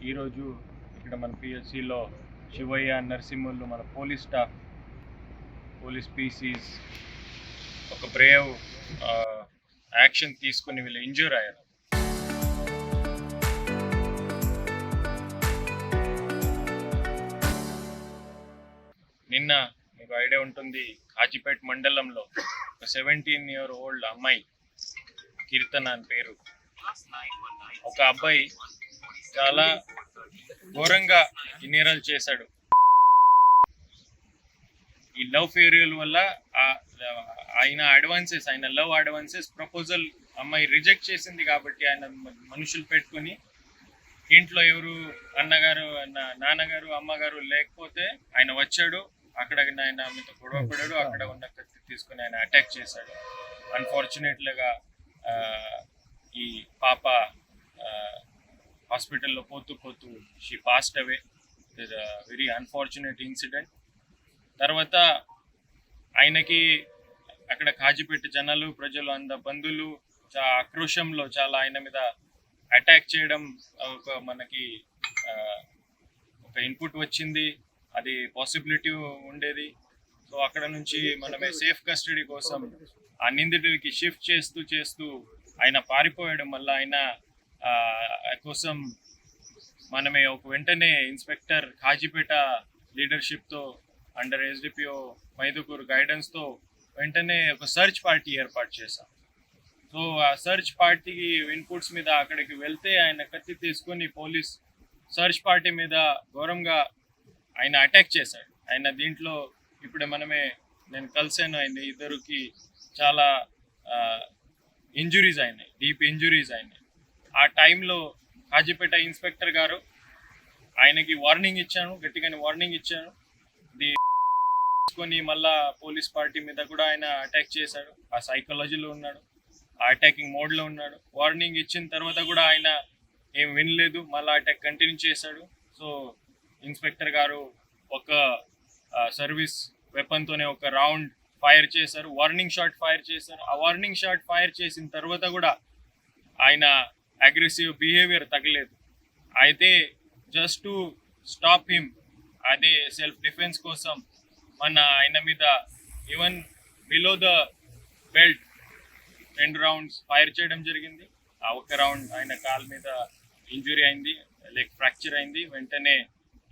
ఈరోజు ఇక్కడ మన పిఎస్సిలో శివయ్య నరసింహులు మన పోలీస్ స్టాఫ్ పోలీస్ పీసీస్ ఒక బ్రేవ్ యాక్షన్ తీసుకుని వీళ్ళు ఇంజ్యూర్ అయ్యారు. నిన్న మీకు ఐడియా ఉంటుంది, కాజీపేట మండలంలో ఒక 17-year-old అమ్మాయి కీర్తన అని పేరు, ఒక అబ్బాయి చాలా ఘోరంగా నేరాలు చేశాడు. ఈ లవ్ ఫెయిల్యూర్ వల్ల ఆయన లవ్ అడ్వాన్సెస్ ప్రపోజల్ అమ్మాయి రిజెక్ట్ చేసింది కాబట్టి ఆయన మనుషులు పెట్టుకుని ఇంట్లో ఎవరు నాన్నగారు అమ్మగారు లేకపోతే ఆయన వచ్చాడు. అక్కడ ఆయన ఆమెతో గొడవ పడాడు. అక్కడ ఉన్న కత్తి తీసుకుని ఆయన అటాక్ చేశాడు. అన్ఫార్చునేట్లీగా ఈ పాప హాస్పిటల్లో పోతూ she passed away. It is very unfortunate incident. తర్వాత ఆయనకి అక్కడ కాజీపేట జనాలు ప్రజలు బంధువులు ఆక్రోశంలో చాలా ఆయన మీద అటాక్ చేయడం మనకి ఒక ఇన్పుట్ వచ్చింది. అది పాసిబిలిటీ ఉండేది. సో అక్కడ నుంచి మనమే సేఫ్ కస్టడీ కోసం ఆ నిందితుడికి షిఫ్ట్ చేస్తూ ఆయన పారిపోయడం వల్ల ఆయన కోసం మనమే ఒక వెంటనే ఇన్స్పెక్టర్ కాజీపేట లీడర్షిప్తో అండర్ ఎస్డిపిఓ మైదుకూరు గైడెన్స్తో వెంటనే ఒక సర్చ్ పార్టీ ఏర్పాటు చేశాం. సో ఆ సర్చ్ పార్టీకి ఇన్పుట్స్ మీద అక్కడికి వెళ్తే ఆయన కత్తి తీసుకొని పోలీస్ సర్చ్ పార్టీ మీద ఘోరంగా ఆయన అటాక్ చేశాడు. ఆయన దీంట్లో ఇప్పుడే నేను కలిసాను, ఆయన ఇద్దరికి చాలా ఇంజురీస్ అయినాయి, డీప్ ఇంజురీస్ అయినాయి. ఆ టైంలో కాజీపేట ఇన్స్పెక్టర్ గారు ఆయనకి గట్టిగానే వార్నింగ్ ఇచ్చాను. తీసుకొని మళ్ళా పోలీస్ పార్టీ మీద కూడా ఆయన అటాక్ చేశాడు. ఆ సైకాలజీలో ఉన్నాడు, ఆ అటాకింగ్ మోడ్లో ఉన్నాడు. వార్నింగ్ ఇచ్చిన తర్వాత కూడా ఆయన ఏం వినలేదు, మళ్ళీ అటాక్ కంటిన్యూ చేశాడు. సో ఇన్స్పెక్టర్ గారు ఒక సర్వీస్ వెపన్తోనే ఒక రౌండ్ ఫైర్ చేశారు, వార్నింగ్ షాట్ ఫైర్ చేశారు. ఆ వార్నింగ్ షాట్ ఫైర్ చేసిన తర్వాత కూడా ఆయన అగ్రెసివ్ బిహేవియర్ తగ్గలేదు. అయితే జస్ట్ టు స్టాప్ హిమ్, అదే సెల్ఫ్ డిఫెన్స్ కోసం ఆయన మీద even below the belt 2 rounds fire చేయడం జరిగింది. ఆ ఒక్క రౌండ్ ఆయన కాల్ మీద ఇంజురీ అయింది, లెగ్ ఫ్రాక్చర్ అయింది. వెంటనే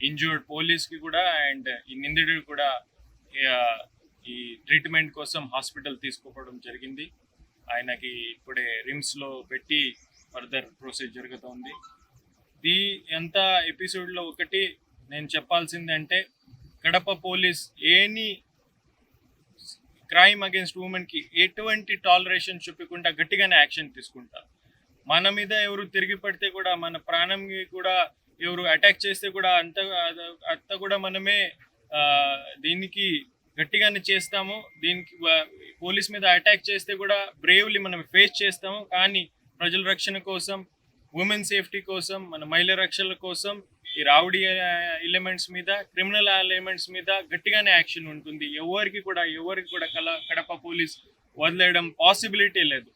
ఇంజూర్డ్ పోలీస్కి కూడా అండ్ ఈ నిందితుడు కూడా ఈ ట్రీట్మెంట్ కోసం హాస్పిటల్ తీసుకుపోవడం జరిగింది. ఆయనకి ఇప్పుడే రిమ్స్లో పెట్టి ఫర్దర్ ప్రొసీజర్ జరుగుతుంది. ఈ ఎంత ఎపిసోడ్లో ఒకటి నేను చెప్పాల్సింది అంటే, Kadapa police any crime against ఉమెన్కి ఎటువంటి టాలరేషన్ చూపకుండా గట్టిగానే యాక్షన్ తీసుకుంటారు. మన మీద ఎవరు తిరిగి పడితే కూడా, మన ప్రాణంకి కూడా ఎవరు అటాక్ చేస్తే కూడా అంత కూడా మనమే దీనికి గట్టిగానే చేస్తాము. దీనికి పోలీస్ మీద అటాక్ చేస్తే కూడా బ్రేవ్లీ మనం ఫేస్ చేస్తాము. కానీ ప్రజల రక్షణ కోసం, ఉమెన్ సేఫ్టీ కోసం, మన మహిళల రక్షణ కోసం ఈ రౌడీ ఎలిమెంట్స్ మీద, క్రిమినల్ ఎలిమెంట్స్ మీద గట్టిగానే యాక్షన్ ఉంటుంది. ఎవరికి కూడా కడప పోలీస్ వదిలేయడం పాసిబిలిటీ లేదు.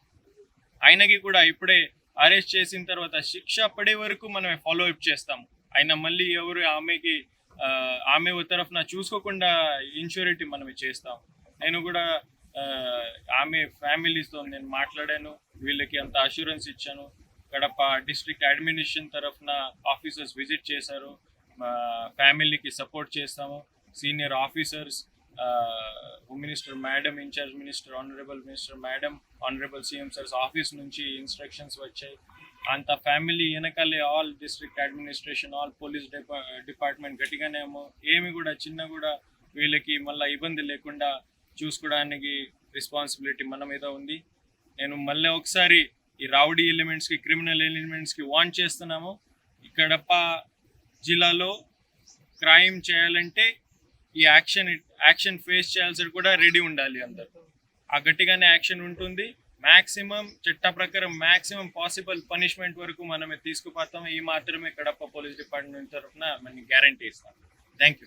ఆయనకి కూడా ఇప్పుడే అరెస్ట్ చేసిన తర్వాత శిక్ష పడే వరకు మనం ఫాలో అప్ చేస్తాము. ఆయన మళ్ళీ ఎవరు ఆమె తరఫున చూసుకోకుండా ఇన్సూరిటీ మనం చేస్తాం. నేను కూడా ఆమె ఫ్యామిలీస్తో నేను మాట్లాడాను, వీళ్ళకి అంత అష్యూరెన్స్ ఇచ్చాను. కడప డిస్ట్రిక్ట్ అడ్మినిస్ట్రేషన్ తరఫున ఆఫీసర్స్ విజిట్ చేశారు, ఫ్యామిలీకి సపోర్ట్ చేస్తాము. Senior officers, home minister madam, incharge minister, honourable minister madam, honourable CM sir's office నుంచి ఇన్స్ట్రక్షన్స్ వచ్చాయి. అంత ఫ్యామిలీ వెనకాలే all district administration, all police department గట్టిగానేమో ఏమి కూడా చిన్న కూడా వీళ్ళకి మళ్ళీ ఇబ్బంది లేకుండా చూసుకోవడానికి రెస్పాన్సిబిలిటీ మన మీద ఉంది. నేను మళ్ళీ ఒకసారి ఈ రౌడీ ఎలిమెంట్స్కి, క్రిమినల్ ఎలిమెంట్స్కి వార్న్ చేస్తున్నాము. ఈ కడప జిల్లాలో క్రైమ్ చేయాలంటే ఈ యాక్షన్ ఫేస్ చేయాల్సి కూడా రెడీ ఉండాలి అందరు. ఆ గట్టిగానే యాక్షన్ ఉంటుంది. మ్యాక్సిమం చట్ట ప్రకారం మ్యాక్సిమం పాసిబుల్ పనిష్మెంట్ వరకు మనమే తీసుకుపోతాం. ఈ మాత్రమే కడప పోలీస్ డిపార్ట్మెంట్ తరఫున మనం గ్యారంటీ ఇస్తాం. Thank you.